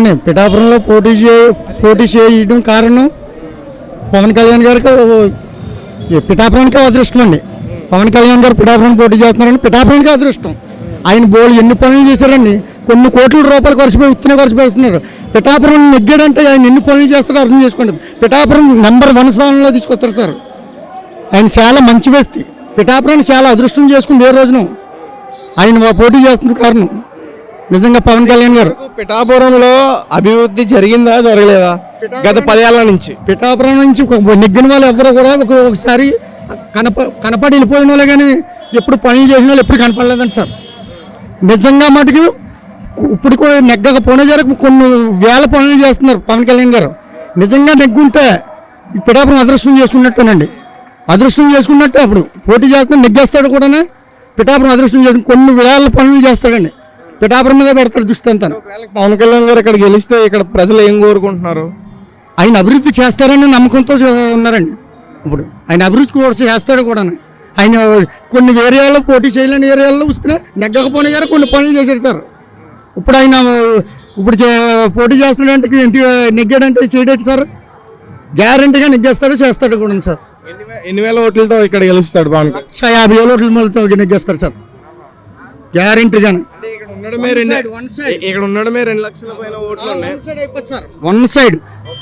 చూడండి, పిఠాపురంలో పోటీ చేయడం కారణం పవన్ కళ్యాణ్ గారికి పిఠాపురానికి అదృష్టం అండి. పవన్ కళ్యాణ్ గారు పిఠాపురం పోటీ చేస్తున్నారండి, పిఠాపురానికి అదృష్టం. ఆయన బోళ్ళు ఎన్ని పనులు చేశారండి, కొన్ని కోట్ల రూపాయలు ఖర్చు పెడుతున్నారు. పిఠాపురం నెగ్గాడంటే ఆయన ఎన్ని పనులు చేస్తారో అర్థం చేసుకోండి. పిఠాపురం నెంబర్ 1 స్థానంలో తీసుకొస్తారు సార్. ఆయన చాలా మంచి వ్యక్తి. పిఠాపురాన్ని చాలా అదృష్టం చేసుకుంది ఏ రోజున ఆయన పోటీ చేస్తున్న కారణం నిజంగా పవన్ కళ్యాణ్ గారు. పిఠాపురంలో అభివృద్ధి జరిగిందా జరగలేదా గత 10 ఏళ్ల నుంచి? పిఠాపురం నుంచి నెగ్గిన వాళ్ళు ఎవరు కూడా ఒకసారి కనపడి వెళ్ళిపోయిన వాళ్ళే కానీ ఎప్పుడు పనులు చేసిన వాళ్ళు ఎప్పుడు కనపడలేదండి సార్. నిజంగా మటుకు ఇప్పుడు నెగ్గకపోయినా జరగ కొన్ని వేల పనులు చేస్తున్నారు పవన్ కళ్యాణ్ గారు. నిజంగా నెగ్గుంటే పిఠాపురం అదృష్టం చేసుకున్నట్టేనండి, అదృష్టం చేసుకున్నట్టే. అప్పుడు పోటీ చేస్తున్నా నెగ్గేస్తాడు కూడా. పిఠాపురం అదృష్టం చేసుకుని కొన్ని వేల పనులు చేస్తాడండి. పిఠాపురం మీద పెడతారు దృష్టి అంతా. పవన్ కళ్యాణ్ గారు ఇక్కడ గెలిస్తే ఇక్కడ ప్రజలు ఏం కోరుకుంటున్నారు? ఆయన అభివృద్ధి చేస్తారని నమ్మకంతో ఉన్నారండి. ఇప్పుడు ఆయన అభివృద్ధి కూడా చేస్తాడు కూడా. ఆయన కొన్ని ఏరియాల్లో పోటీ చేయలేని ఏరియాల్లో వస్తే నెగ్గకపోయినా కానీ కొన్ని పనులు చేశాడు సార్. ఇప్పుడు ఆయన పోటీ చేస్తున్నాడంటే ఎంత నెగ్గాడంటే చేయడేటి సార్. గ్యారంటీగా నెగ్గేస్తాడు, చేస్తాడు కూడా సార్. ఎన్ని వేల ఓట్లతో ఇక్కడ గెలుస్తాడు పవన్? 50,000 ఓట్లతో నెగ్గేస్తారు సార్ గ్యారంటీగానే. ఇక్కడ ఉండడమే 2 లక్షల పైన ఓట్లు సార్. 1 సైడ్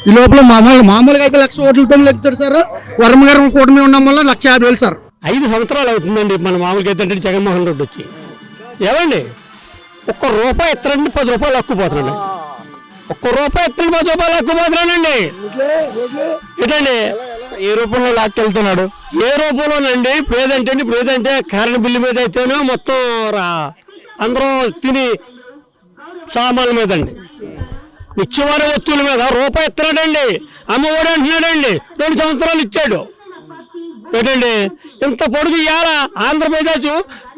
ఈ లోపల మామూలుగా అయితే 1,00,000 ఓట్లతో లెక్కుతాడు సార్. వర్మగారం కూటమి ఉండడం వల్ల 1,50,000 సార్. 5 సంవత్సరాలు అవుతుందండి మన మామూలుగా అయితే జగన్మోహన్ రెడ్డి వచ్చి. ఏమండి ₹1 ఎత్తరండి 10 రూపాయలు అక్కుపోతున్నాడు. ₹1 ఎత్తరండి 10 రూపాయలు అక్కుపోతున్నానండి. ఏంటండి ఏ రూపంలో లాక్కెళ్తున్నాడు? ఏ రూపంలోనండి? ప్రేదంటే కరెంట్ బిల్లు మీద అయితేనే మొత్తం అందరూ తిని సామాన్ల మీద అండి, నిత్యవారి వస్తువుల మీద ₹1 ఎత్తనాడండి. అమ్మఒడి అంటున్నాడండి, 2 సంవత్సరాలు ఇచ్చాడు. ఏంటండి ఇంత పొడుగు ఇవాళ ఆంధ్రప్రదేశ్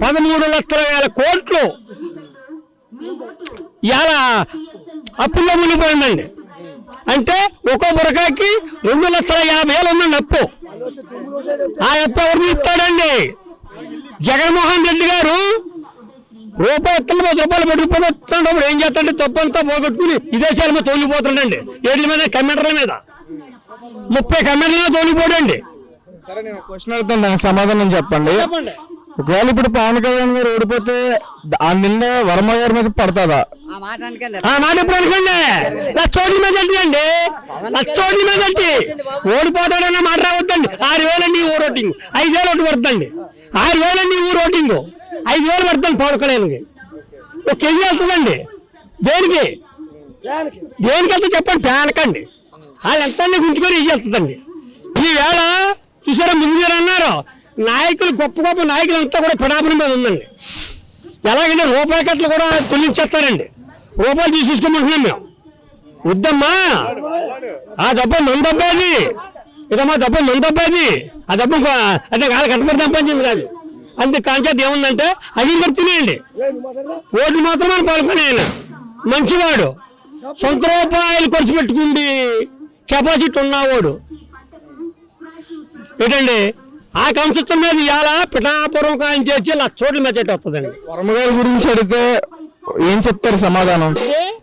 13,00,000 కోట్లు ఇవాళ అప్పుల్లో మునిగిపోయిందండి. అంటే ఒక్కో బురకాకి 2,50,000 ఉందండి అప్పు. ఆ అప్పు ఎవరు ఇస్తాడండి? జగన్మోహన్ రెడ్డి గారు ₹1 ఎత్తలు 10 రూపాయలు పడిపోతున్నాడు. ఏం చేస్తాడంటే తప్పంతా పోగొట్టుకుని విదేశాల మీద తోలిపోతాడండి. ఏట్ల మీద? కమెంటర్ల మీద 30 కమెంటర్ల తోలిపోడండి. సరే, నేను క్వశ్చన్ అడుగుతాను, దానికి సమాధానం చెప్పండి. ఒకవేళ ఇప్పుడు పవన్ కళ్యాణ్ గారు ఓడిపోతే ఆ నింద వర్మ గారి మీద పడుతుందా? ఆ మాట ఎప్పుడు అనుకోండి. 1,00,000 ఓట్ల మీద అండి, 1,00,000 ఓట్ల మీద ఓడిపోతాడన్న మాట రావద్దండి. 6,000 అండి ఊరు ఓటింగ్, 5,000 ఓటు పడుతుందండి. 6,000 అండి ఊరు ఓటింగ్, 5,000 పడుతుంది పవన్ కళ్యాణ్కి. 1 కేజీ వెళ్తుందండి. దేనికి వెళ్తే చెప్పండి. ప్యానకండి వాళ్ళు ఎంత గుంజుకొని ఇది వెళ్తుందండి. ఈవేళ చూసారా, ముందు మీరు అన్నారు నాయకులు, గొప్ప నాయకులు అంతా కూడా పిఠాపురం మీద ఉందండి. ఎలాగంటే ₹1 కట్టలు కూడా తొలగించేస్తారండి. రూపాయలు తీసేసుకోమంటున్నాం మేము. వద్దమ్మా, ఆ దెబ్బ మన దెబ్బది, ఇదమ్మా దెబ్బ మన దెబ్బది. ఆ దెబ్బ అంటే కాదు కట్టబడి సంపాదించింది కాదు. అంతే కాంచేది ఏముందంటే అది మరి తినేయండి. ఓట్లు మాత్రమే పాల్గొనే ఆయన మంచివాడు, సొంత రూపాయలు ఖర్చు పెట్టుకుంది కెపాసిటీ ఉన్నవాడు. ఏంటండి ఆ కంశత్వం మీద ఇవాళ పిఠాపురం ఆయన చేసి 1,00,000 ఓట్ల మెజార్టీ వస్తుందండి. వర్మ గారి గురించి అడిగితే ఏం చెప్తారు సమాధానం?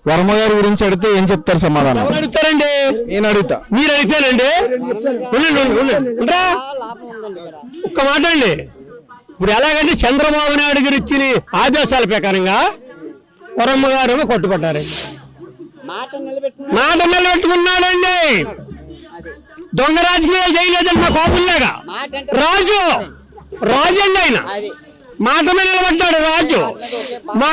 వర్మ గారి గురించి అడిగితే ఏం చెప్తారు సమాధానం? ఎవరు అడుగుతారండి? నేను అడుగుతా. మీరు అడిగితేనండి. ఒక్క మాట అండి, ఇప్పుడు ఎలాగంటే చంద్రబాబు నాయుడు గారు ఇచ్చిన ఆదేశాల ప్రకారంగా వర్మ గారు కొట్టుపడ్డారండి. మాట నిలబెట్టుకున్నాడండి. దొంగ రాజకీయాలు చేయలేదండి మా కోపుల్లాగా. రాజు అండి ఆయన మాట మీద నిలబడ్డాడు. రాజు మా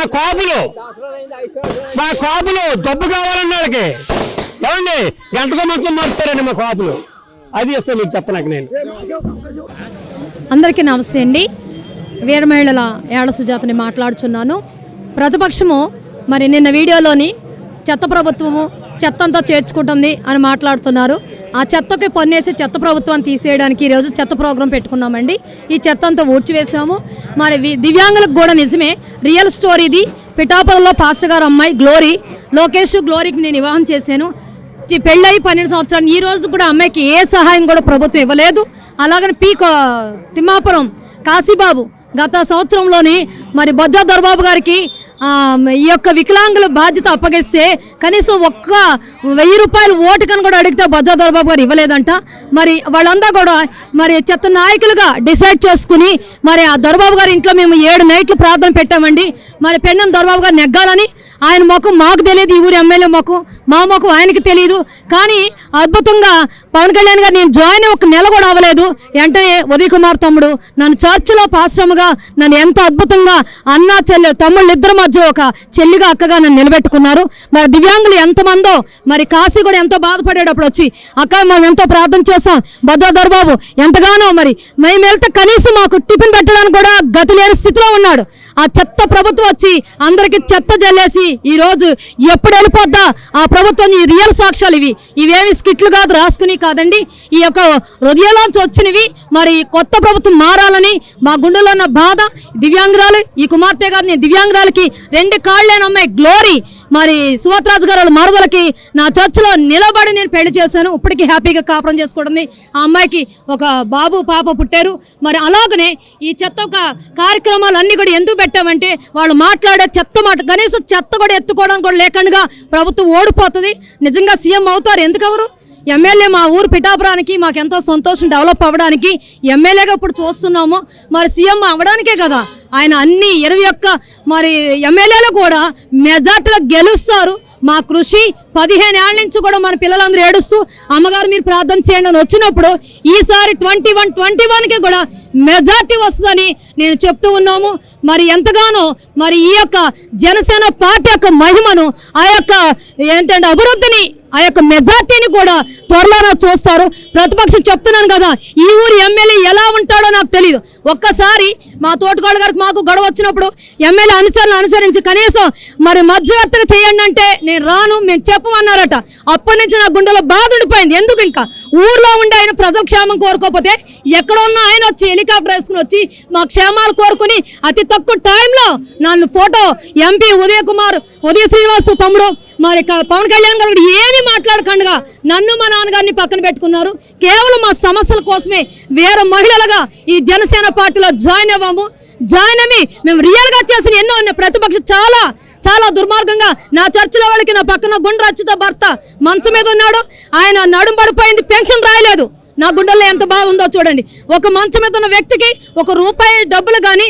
కోపులు డబ్బు కావాలన్న వాళ్ళకి ఏమండి గంటకో మొత్తం మారుతారండి మా కోపులు. అది అసలు మీకు చెప్పలేక నేను. అందరికీ నమస్తే అండి. వీరమహిళల ఏళ్ల సుజాతని మాట్లాడుచున్నాను. ప్రతిపక్షము మరి నిన్న వీడియోలోని చెత్త ప్రభుత్వము చెత్త అంతా చేర్చుకుంటుంది అని మాట్లాడుతున్నారు. ఆ చెత్తకి పన్నేసి చెత్త ప్రభుత్వాన్ని తీసేయడానికి ఈరోజు చెత్త ప్రోగ్రాం పెట్టుకున్నామండి. ఈ చెత్త అంతా ఊడ్చివేసాము. మరి దివ్యాంగులకు కూడా నిజమే, రియల్ స్టోరీ ఇది. పిఠాపురంలో పాస్టర్ గారు అమ్మాయి గ్లోరీకి నేను వివాహం చేశాను. పెళ్ళయి 12 సంవత్సరాలు. ఈ రోజు కూడా అమ్మాయికి ఏ సహాయం కూడా ప్రభుత్వం ఇవ్వలేదు. అలాగని తిమ్మాపురం కాశీబాబు గత సంవత్సరంలోని మరి బొజ్జా దొరబాబు గారికి ఈ యొక్క వికలాంగుల బాధ్యత అప్పగిస్తే కనీసం ఒక్క 1000 రూపాయలు ఓటుకని కూడా అడిగితే బొజ్జా దొరబాబు గారు ఇవ్వలేదంట. మరి వాళ్ళంతా కూడా మరి చెత్త నాయకులుగా డిసైడ్ చేసుకుని మరి ఆ దొరబాబు గారి ఇంట్లో మేము 7 నైట్లు ప్రార్థన పెట్టామండి. మరి పెన్నం దొరబాబు గారు నెగ్గాలని. ఆయన ముఖం మాకు తెలియదు, ఈ ఊరి ఎమ్మెల్యే ముఖం, మా ముఖం ఆయనకి తెలియదు. కానీ అద్భుతంగా పవన్ కళ్యాణ్ గారు నేను జాయిన్ ఒక నెల కూడా అవ్వలేదు, వెంటనే ఉదయ్ కుమార్ తమ్ముడు నన్ను చర్చిలో పాశ్రమగా నన్ను ఎంతో అద్భుతంగా అన్నా చెల్లెలు తమ్ముళ్ళు ఇద్దరి మధ్య ఒక చెల్లిగా అక్కగా నన్ను నిలబెట్టుకున్నారు. మరి దివ్యాంగులు ఎంతమందో, మరి కాశీ కూడా ఎంతో బాధపడేటప్పుడు వచ్చి అక్క మనం ఎంతో ప్రార్థన చేస్తాం, బొజ్జా దొరబాబు ఎంతగానో మరి మేము వెళ్తే కనీసం మాకు టిఫిన్ పెట్టడానికి కూడా గతి లేని స్థితిలో ఉన్నాడు. ఆ చెత్త ప్రభుత్వం వచ్చి అందరికి చెత్త జల్లేసి ఈ రోజు ఎప్పుడు వెళ్ళిపోద్దా ఆ ప్రభుత్వం, ఈ రియల్ సాక్ష్యాలు ఇవేమి స్కిట్లు కాదు, రాసుకుని కాదండి, ఈ యొక్క హృదయంలోంచి వచ్చినవి. మరి కొత్త ప్రభుత్వం మారాలని మా గుండెలో ఉన్న బాధ. దివ్యాంగురాలు ఈ కుమార్తె గారిని దివ్యాంగురాలకి 2 కాళ్ళేన అమ్మాయి గ్లోరీ మరి సువత్రాజు గారు మరదలకి నా చర్చిలో నిలబడి నేను పెళ్లి చేశాను. ఇప్పటికీ హ్యాపీగా కాపురం చేసుకోవడం. ఆ అమ్మాయికి ఒక బాబు పాప పుట్టారు. మరి అలాగనే ఈ చెత్త కార్యక్రమాలు అన్ని కూడా ఎందుకు పెట్టామంటే వాళ్ళు మాట్లాడే చెత్త మాట కనీసం చెత్త కూడా ఎత్తుకోవడానికి కూడా లేకుండా ప్రభుత్వం ఓడిపోతుంది. నిజంగా సీఎం అవుతారు, ఎందుకు అవరు? ఎమ్మెల్యే మా ఊరు పిఠాపురానికి మాకు ఎంతో సంతోషం, డెవలప్ అవ్వడానికి ఎమ్మెల్యేగా ఇప్పుడు చూస్తున్నాము. మరి సీఎం అవ్వడానికే కదా ఆయన అన్ని 21 మరి ఎమ్మెల్యేలు కూడా మెజార్టీలో గెలుస్తారు. మా కృషి 15 ఏళ్ల నుంచి కూడా మన పిల్లలందరూ ఏడుస్తూ అమ్మగారు మీరు ప్రార్థన చేయండి అని వచ్చినప్పుడు ఈసారి 21కి కూడా మెజార్టీ వస్తుందని నేను చెప్తూ ఉన్నాము. మరి ఎంతగానో మరి ఈ యొక్క జనసేన పార్టీ యొక్క మహిమను, ఆ యొక్క ఏంటంటే అభివృద్ధిని, ఆ యొక్క మెజార్టీని కూడా త్వరలోనే చూస్తారు. ప్రతిపక్షం చెప్తున్నాను కదా, ఈ ఊరి ఎమ్మెల్యే ఎలా ఉంటాడో నాకు తెలియదు. ఒక్కసారి మా తోటకోళ్ళ గారికి మాకు గొడవ వచ్చినప్పుడు ఎమ్మెల్యే అనుసరించి కనీసం మరి మధ్యవర్తిగా చేయండి అంటే నేను రాను మేము చెప్పమన్నారట. అప్పటి నుంచి నా గుండెలో బాధ ఉండిపోయింది. ఎందుకు ఇంకా ఊర్లో ఉండి ఆయన ప్రజల క్షేమం కోరుకోకపోతే ఎక్కడ ఉన్న ఆయన వచ్చి హెలికాప్టర్ వేసుకుని వచ్చి మా క్షేమాలు కోరుకుని అతి తక్కువ టైంలో నన్ను ఫోటో ఎంపీ ఉదయ శ్రీనివాస్ తమ్ముడు మరి పవన్ కళ్యాణ్ గారు ఏమీ మాట్లాడకుండా నన్ను మా నాన్నగారిని పక్కన పెట్టుకున్నారు. కేవలం మా సమస్యల కోసమే వేరే మహిళలుగా ఈ జనసేన పార్టీలో జాయిన్ అవ్వము. జాయిన్ అయ్యి మేము రియల్గా చేసిన ఎన్నో ప్రతిపక్షం చాలా దుర్మార్గంగా నా చర్చిలో వాళ్ళకి నా పక్కన గుండ్ర రచిత భర్త మంచం మీద ఉన్నాడు, ఆయన నడుం పడిపోయింది, పెన్షన్ రాయలేదు. నా గుండెల్లో ఎంత బాధ ఉందో చూడండి. ఒక మంచం మీద ఉన్న వ్యక్తికి ₹1 డబ్బులు కానీ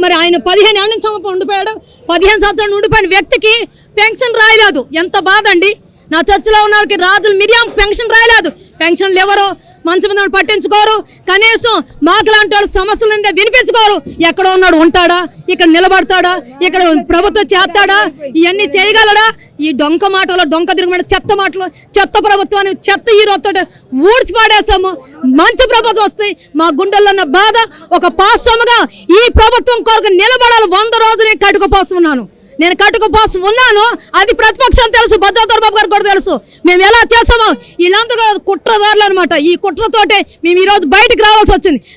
మరి ఆయన 15 ఏళ్ళ నుంచి ఉండిపోయాడు, 15 సంవత్సరాలు ఉండిపోయిన వ్యక్తికి పెన్షన్ రాయలేదు. ఎంత బాధ అండి. నా చర్చిలో ఉన్న వాళ్ళకి రాజులు మిరియాం పెన్షన్ రాయలేదు. పెన్షన్లు ఎవరో మంచి మీద పట్టించుకోరు, కనీసం మాకు లాంటి వాళ్ళు సమస్యలు వినిపించుకోరు. ఎక్కడ ఉన్నాడు, ఉంటాడా, ఇక్కడ నిలబడతాడా, ఇక్కడ ప్రభుత్వం చేస్తాడా, ఇవన్నీ చేయగలడా? ఈ డొంక మాటలు, డొంక తిరుగుమాట చెత్త మాటలు, చెత్త ప్రభుత్వాన్ని చెత్త హీరోతో ఊడ్చి పాడేస్తాము. మంచి ప్రభుత్వం వస్తాయి. మా గుండెల్లో ఉన్న బాధ ఒక పాస్టమ్గా ఈ ప్రభుత్వం కొరకు నిలబడాలి. 100 రోజులు కట్టుకుపోస్తున్నాను. నేను కట్టుకుపోసం ఉన్నాను, అది ప్రతిపక్షం తెలుసు, బొజ్జా దొరబాబు గారు కూడా తెలుసు. మేము ఎలా చేస్తామో వీళ్ళందరూ కుట్రదారులు అనమాట. ఈ కుట్రతోటే మేము ఈరోజు బయటకు రావాల్సి వచ్చింది.